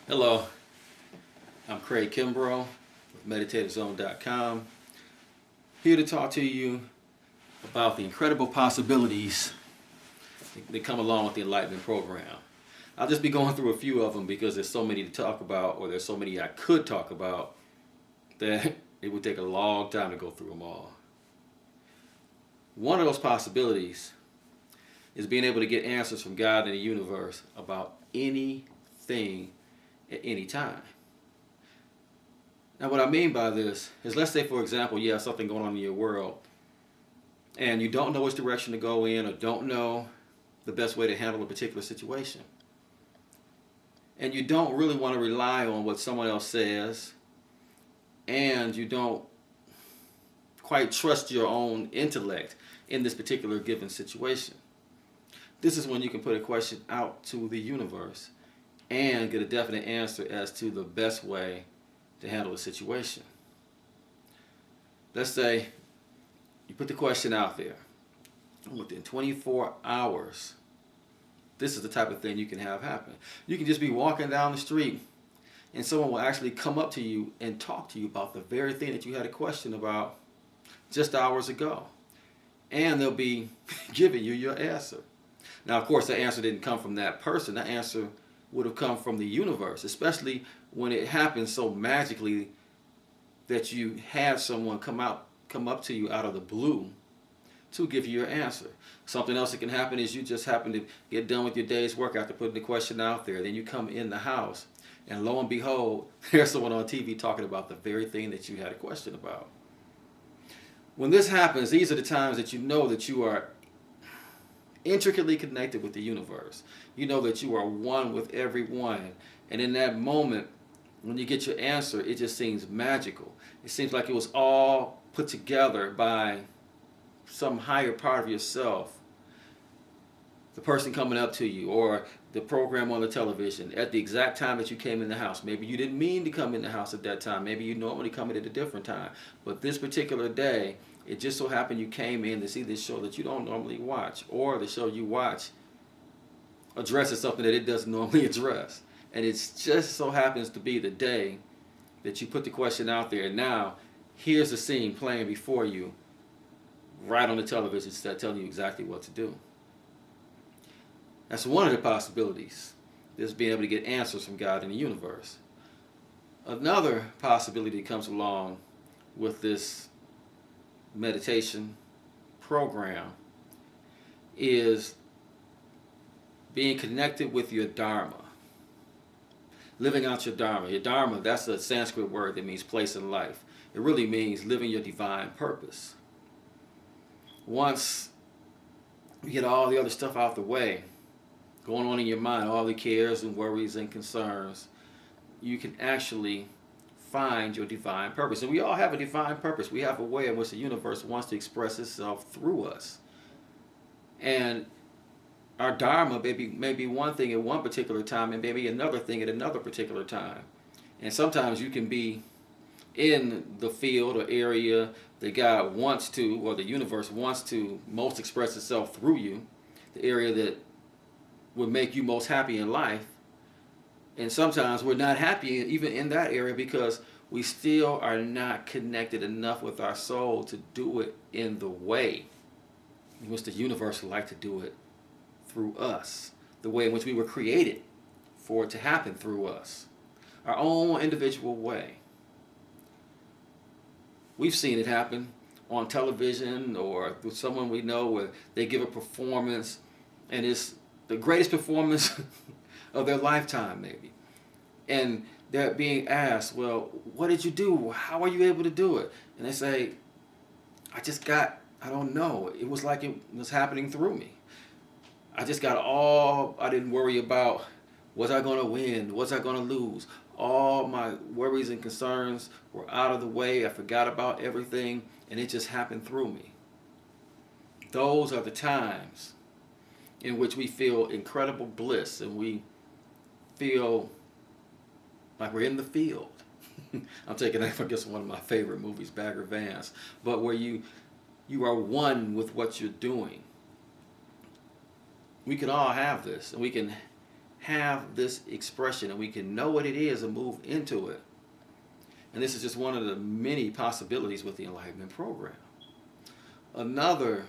Hello, I'm Craig Kimbrough with MeditativeZone.com, here to talk to you about the incredible possibilities that come along with the Enlightenment program. I'll just be going through a few of them because there's so many to talk about, or there's so many I could talk about, that it would take a long time to go through them all. One of those possibilities is being able to get answers from God and the universe about anything at any time. Now what I mean by this is, let's say for example you have something going on in your world and you don't know which direction to go in, or don't know the best way to handle a particular situation. And you don't really want to rely on what someone else says, and you don't quite trust your own intellect in this particular given situation. This is when you can put a question out to the universe and get a definite answer as to the best way to handle the situation. Let's say you put the question out there, and within 24 hours, this is the type of thing you can have happen. You can just be walking down the street and someone will actually come up to you and talk to you about the very thing that you had a question about just hours ago. And they'll be giving you your answer. Now, of course, the answer didn't come from that person. The answer would have come from the universe, especially when it happens so magically that you have someone come up to you out of the blue to give you your answer. Something else that can happen is you just happen to get done with your day's work after putting the question out there. Then you come in the house, and lo and behold, there's someone on TV talking about the very thing that you had a question about. When this happens, these are the times that you know that you are intricately connected with the universe. You know that you are one with everyone. And in that moment, when you get your answer, it just seems magical. It seems like it was all put together by some higher part of yourself. The person coming up to you, or the program on the television at the exact time that you came in the house. Maybe you didn't mean to come in the house at that time. Maybe you normally come in at a different time. But this particular day, it just so happened you came in to see this show that you don't normally watch, or the show you watch addresses something that it doesn't normally address. And it just so happens to be the day that you put the question out there, and now here's the scene playing before you right on the television, telling you exactly what to do. That's one of the possibilities, is being able to get answers from God in the universe. Another possibility that comes along with this meditation program is being connected with your Dharma. Living out your Dharma. Your Dharma, that's a Sanskrit word that means place in life. It really means living your divine purpose. Once you get all the other stuff out the way, going on in your mind, all the cares and worries and concerns, you can actually find your divine purpose. And we all have a divine purpose. We have a way in which the universe wants to express itself through us. And our Dharma may be one thing at one particular time, and maybe another thing at another particular time. And sometimes you can be in the field or area that God wants to, or the universe wants to most express itself through you, the area that would make you most happy in life. And sometimes we're not happy even in that area because we still are not connected enough with our soul to do it in the way in which the universe would like to do it through us, the way in which we were created for it to happen through us, our own individual way. We've seen it happen on television or with someone we know where they give a performance and it's the greatest performance of their lifetime maybe. And they're being asked, well, what did you do? How are you able to do it? And they say, I don't know. It was like it was happening through me. I didn't worry about, was I going to win? Was I going to lose? All my worries and concerns were out of the way. I forgot about everything, and it just happened through me. Those are the times in which we feel incredible bliss, and we feel like we're in the field. I'm taking that from, I guess, one of my favorite movies, Bagger Vance, but where you are one with what you're doing. We can all have this, and we can have this expression and we can know what it is and move into it. And this is just one of the many possibilities with the Enlightenment program. Another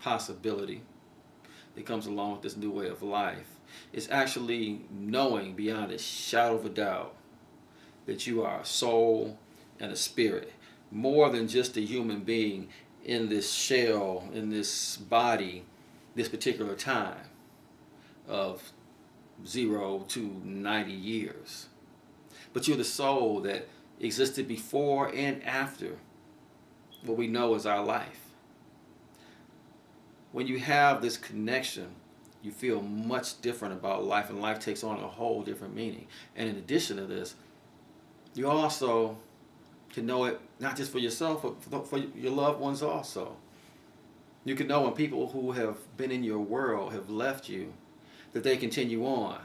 possibility that comes along with this new way of life is actually knowing beyond a shadow of a doubt that you are a soul and a spirit, more than just a human being in this shell, in this body, this particular time of 0 to 90 years. But you're the soul that existed before and after what we know as our life. When you have this connection, you feel much different about life, and life takes on a whole different meaning. And in addition to this, you also can know it not just for yourself, but for your loved ones also. You can know when people who have been in your world have left you, that they continue on.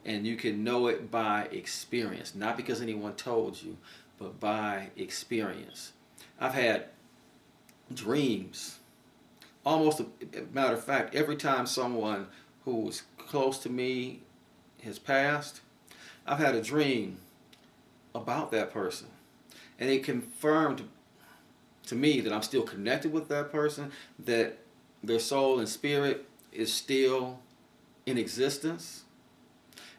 And you can know it by experience, not because anyone told you, but by experience. I've had dreams. Almost, a matter of fact, every time someone who was close to me has passed, I've had a dream about that person. And it confirmed to me that I'm still connected with that person, that their soul and spirit is still in existence,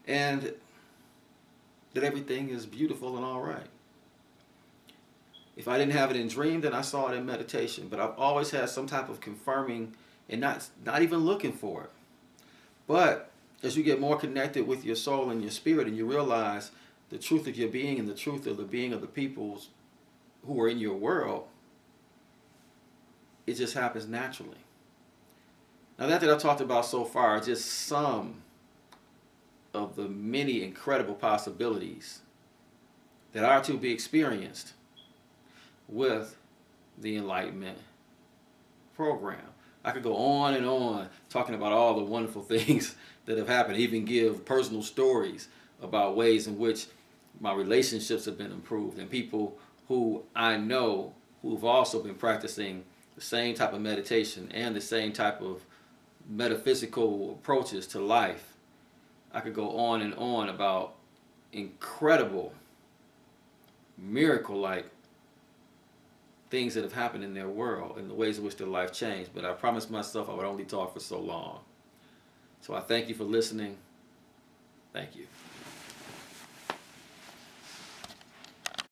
and that everything is beautiful and all right. If I didn't have it in dream, then I saw it in meditation. But I've always had some type of confirming and not even looking for it. But as you get more connected with your soul and your spirit, and you realize the truth of your being and the truth of the being of the peoples who are in your world, it just happens naturally. Now that I've talked about so far are just some of the many incredible possibilities that are to be experienced with the Enlightenment program. I could go on and on talking about all the wonderful things that have happened, even give personal stories about ways in which my relationships have been improved, and people who I know who've also been practicing the same type of meditation and the same type of metaphysical approaches to life. I could go on and on about incredible, miracle-like things that have happened in their world and the ways in which their life changed. But I promised myself I would only talk for so long. So I thank you for listening. Thank you.